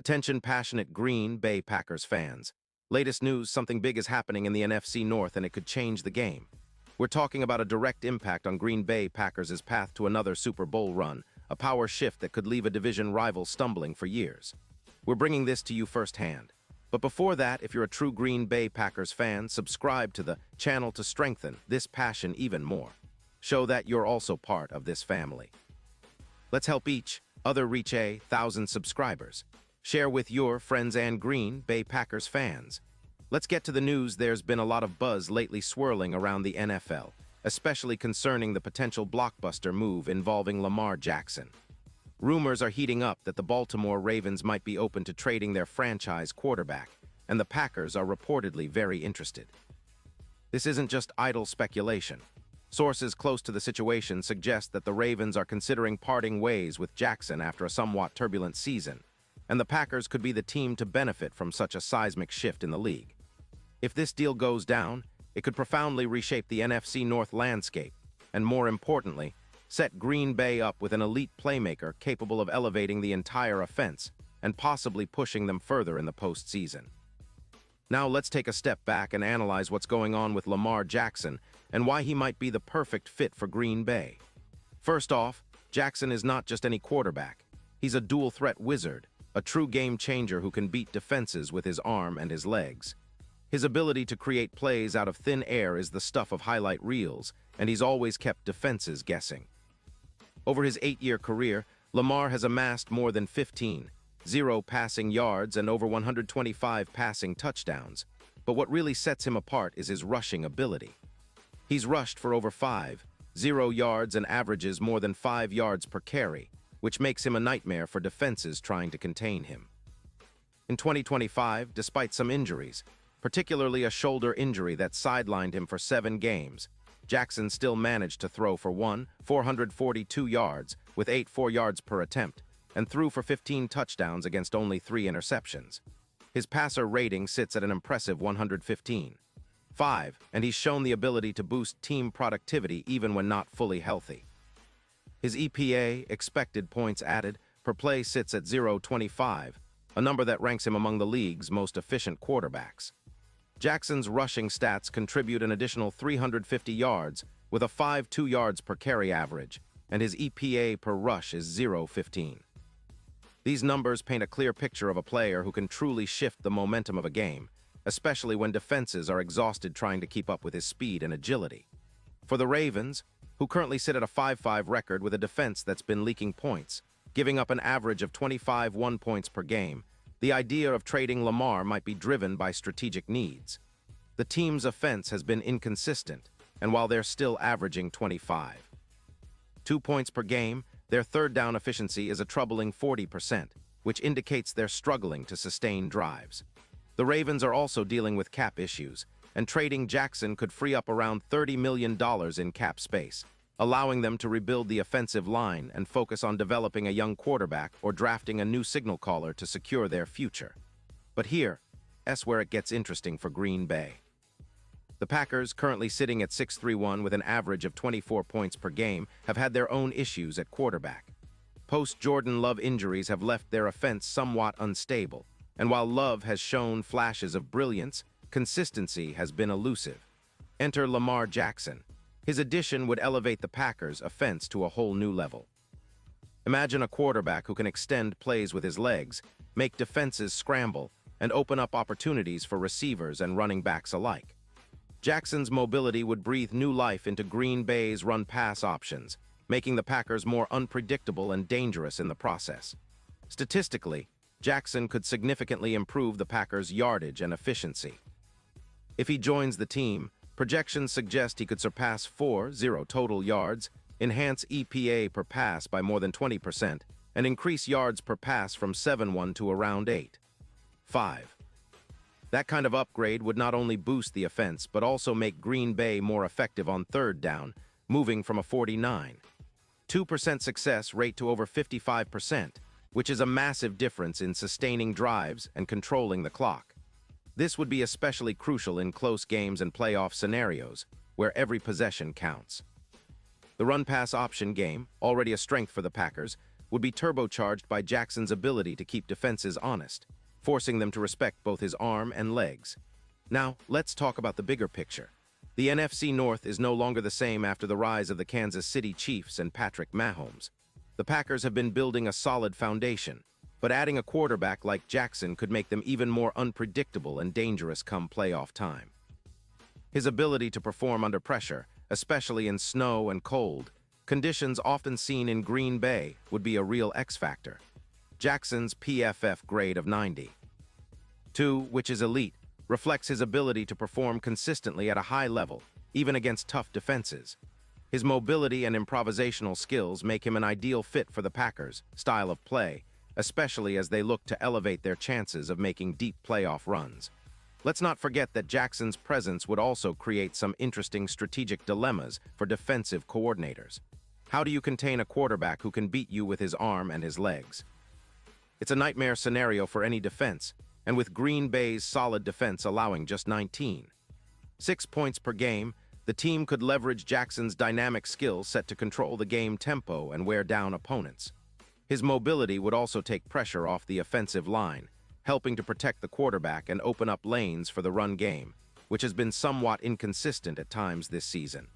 Attention passionate Green Bay Packers fans. Latest news, something big is happening in the NFC North and it could change the game. We're talking about a direct impact on Green Bay Packers' path to another Super Bowl run, a power shift that could leave a division rival stumbling for years. We're bringing this to you firsthand. But before that, if you're a true Green Bay Packers fan, subscribe to the channel to strengthen this passion even more. Show that you're also part of this family. Let's help each other reach 1,000 subscribers. Share with your friends and Green Bay Packers fans. Let's get to the news. There's been a lot of buzz lately swirling around the NFL, especially concerning the potential blockbuster move involving Lamar Jackson. Rumors are heating up that the Baltimore Ravens might be open to trading their franchise quarterback, and the Packers are reportedly very interested. This isn't just idle speculation. Sources close to the situation suggest that the Ravens are considering parting ways with Jackson after a somewhat turbulent season, and the Packers could be the team to benefit from such a seismic shift in the league. If this deal goes down, it could profoundly reshape the NFC North landscape, and more importantly, set Green Bay up with an elite playmaker capable of elevating the entire offense and possibly pushing them further in the postseason. Now let's take a step back and analyze what's going on with Lamar Jackson and why he might be the perfect fit for Green Bay. First off, Jackson is not just any quarterback. He's a dual-threat wizard, a true game-changer who can beat defenses with his arm and his legs. His ability to create plays out of thin air is the stuff of highlight reels, and he's always kept defenses guessing. Over his 8-year career, Lamar has amassed more than 15,000 passing yards and over 125 passing touchdowns, but what really sets him apart is his rushing ability. He's rushed for over 50 yards and averages more than 5 yards per carry, which makes him a nightmare for defenses trying to contain him. In 2025, despite some injuries, particularly a shoulder injury that sidelined him for 7 games, Jackson still managed to throw for 442 yards with 4 yards per attempt, and threw for 15 touchdowns against only 3 interceptions. His passer rating sits at an impressive 115.5, and he's shown the ability to boost team productivity even when not fully healthy. His EPA, expected points added, per play sits at 0.25, a number that ranks him among the league's most efficient quarterbacks. Jackson's rushing stats contribute an additional 350 yards with a 5.2 yards per carry average, and his EPA per rush is 0.15. These numbers paint a clear picture of a player who can truly shift the momentum of a game, especially when defenses are exhausted trying to keep up with his speed and agility. For the Ravens, who currently sit at a 5-5 record with a defense that's been leaking points, giving up an average of 25 points per game, the idea of trading Lamar might be driven by strategic needs. The team's offense has been inconsistent, and while they're still averaging 25.2 points per game, their third down efficiency is a troubling 40%, which indicates they're struggling to sustain drives. The Ravens are also dealing with cap issues, and trading Jackson could free up around $30 million in cap space, allowing them to rebuild the offensive line and focus on developing a young quarterback or drafting a new signal caller to secure their future. But here's where it gets interesting for Green Bay. The Packers, currently sitting at 6-3-1 with an average of 24 points per game, have had their own issues at quarterback. Post-Jordan Love injuries have left their offense somewhat unstable, and while Love has shown flashes of brilliance, consistency has been elusive. Enter Lamar Jackson. His addition would elevate the Packers' offense to a whole new level. Imagine a quarterback who can extend plays with his legs, make defenses scramble, and open up opportunities for receivers and running backs alike. Jackson's mobility would breathe new life into Green Bay's run-pass options, making the Packers more unpredictable and dangerous in the process. Statistically, Jackson could significantly improve the Packers' yardage and efficiency. If he joins the team, projections suggest he could surpass 40 total yards, enhance EPA per pass by more than 20%, and increase yards per pass from 7.1 to around 8.5. That kind of upgrade would not only boost the offense, but also make Green Bay more effective on third down, moving from a 49.2% success rate to over 55%, which is a massive difference in sustaining drives and controlling the clock. This would be especially crucial in close games and playoff scenarios, where every possession counts. The run-pass option game, already a strength for the Packers, would be turbocharged by Jackson's ability to keep defenses honest, forcing them to respect both his arm and legs. Now, let's talk about the bigger picture. The NFC North is no longer the same after the rise of the Kansas City Chiefs and Patrick Mahomes. The Packers have been building a solid foundation, but adding a quarterback like Jackson could make them even more unpredictable and dangerous come playoff time. His ability to perform under pressure, especially in snow and cold, conditions often seen in Green Bay, would be a real X-factor. Jackson's PFF grade of 92, which is elite, reflects his ability to perform consistently at a high level, even against tough defenses. His mobility and improvisational skills make him an ideal fit for the Packers' style of play, especially as they look to elevate their chances of making deep playoff runs. Let's not forget that Jackson's presence would also create some interesting strategic dilemmas for defensive coordinators. How do you contain a quarterback who can beat you with his arm and his legs? It's a nightmare scenario for any defense, and with Green Bay's solid defense allowing just 19.6 points per game, the team could leverage Jackson's dynamic skill set to control the game tempo and wear down opponents. His mobility would also take pressure off the offensive line, helping to protect the quarterback and open up lanes for the run game, which has been somewhat inconsistent at times this season.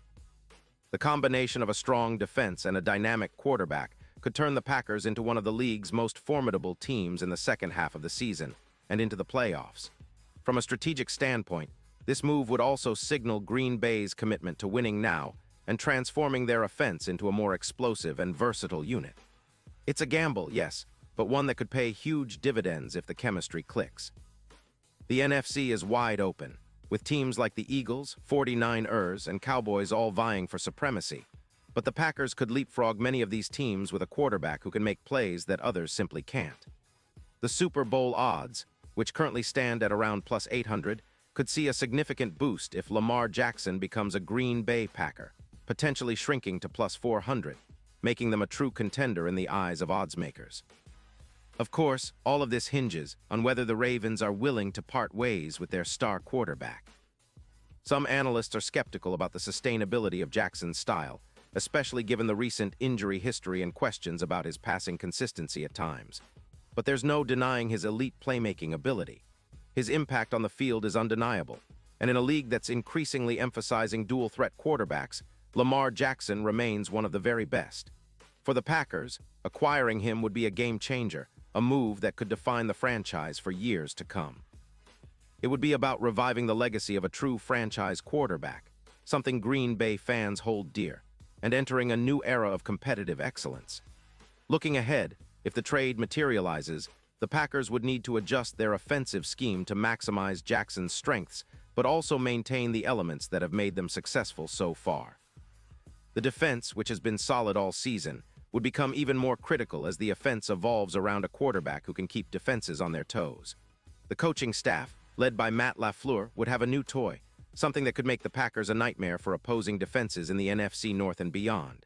The combination of a strong defense and a dynamic quarterback could turn the Packers into one of the league's most formidable teams in the second half of the season and into the playoffs. From a strategic standpoint, this move would also signal Green Bay's commitment to winning now and transforming their offense into a more explosive and versatile unit. It's a gamble, yes, but one that could pay huge dividends if the chemistry clicks. The NFC is wide open, with teams like the Eagles, 49ers, and Cowboys all vying for supremacy. But the Packers could leapfrog many of these teams with a quarterback who can make plays that others simply can't. The Super Bowl odds, which currently stand at around plus 800, could see a significant boost if Lamar Jackson becomes a Green Bay Packer, potentially shrinking to plus 400, making them a true contender in the eyes of oddsmakers. Of course, all of this hinges on whether the Ravens are willing to part ways with their star quarterback. Some analysts are skeptical about the sustainability of Jackson's style, especially given the recent injury history and questions about his passing consistency at times. But there's no denying his elite playmaking ability. His impact on the field is undeniable, and in a league that's increasingly emphasizing dual-threat quarterbacks, Lamar Jackson remains one of the very best. For the Packers, acquiring him would be a game-changer, a move that could define the franchise for years to come. It would be about reviving the legacy of a true franchise quarterback, something Green Bay fans hold dear, and entering a new era of competitive excellence. Looking ahead, if the trade materializes, the Packers would need to adjust their offensive scheme to maximize Jackson's strengths, but also maintain the elements that have made them successful so far. The defense, which has been solid all season, would become even more critical as the offense evolves around a quarterback who can keep defenses on their toes. The coaching staff, led by Matt LaFleur, would have a new toy, something that could make the Packers a nightmare for opposing defenses in the NFC North and beyond.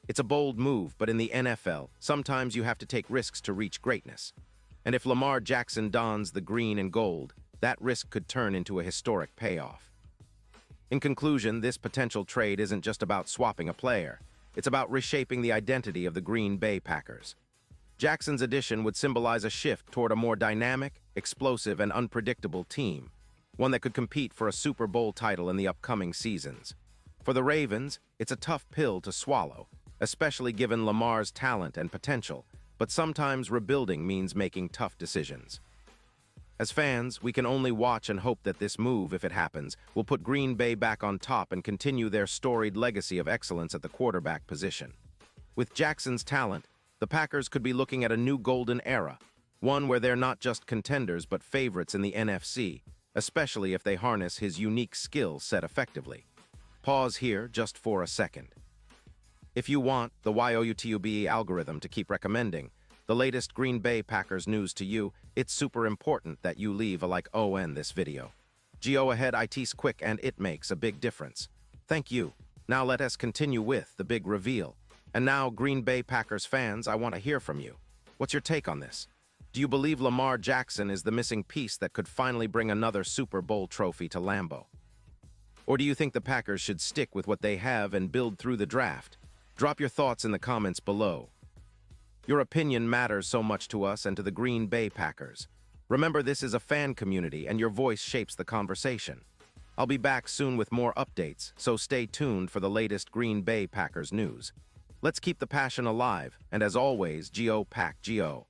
It's a bold move, but in the NFL, sometimes you have to take risks to reach greatness. And if Lamar Jackson dons the green and gold, that risk could turn into a historic payoff. In conclusion, this potential trade isn't just about swapping a player. It's about reshaping the identity of the Green Bay Packers. Jackson's addition would symbolize a shift toward a more dynamic, explosive, and unpredictable team, one that could compete for a Super Bowl title in the upcoming seasons. For the Ravens, it's a tough pill to swallow, especially given Lamar's talent and potential, but sometimes rebuilding means making tough decisions. As fans, we can only watch and hope that this move, if it happens, will put Green Bay back on top and continue their storied legacy of excellence at the quarterback position. With Jackson's talent, the Packers could be looking at a new golden era, one where they're not just contenders but favorites in the NFC, especially if they harness his unique skill set effectively. Pause here just for a second. If you want the YouTube algorithm to keep recommending the latest Green Bay Packers news to you, it's super important that you leave a like on this video. Go ahead, it's quick and it makes a big difference. Thank you. Now let us continue with the big reveal. And now, Green Bay Packers fans, I want to hear from you. What's your take on this? Do you believe Lamar Jackson is the missing piece that could finally bring another Super Bowl trophy to Lambeau? Or do you think the Packers should stick with what they have and build through the draft? Drop your thoughts in the comments below. Your opinion matters so much to us and to the Green Bay Packers. Remember, this is a fan community and your voice shapes the conversation. I'll be back soon with more updates, so stay tuned for the latest Green Bay Packers news. Let's keep the passion alive, and as always, Go Pack Go.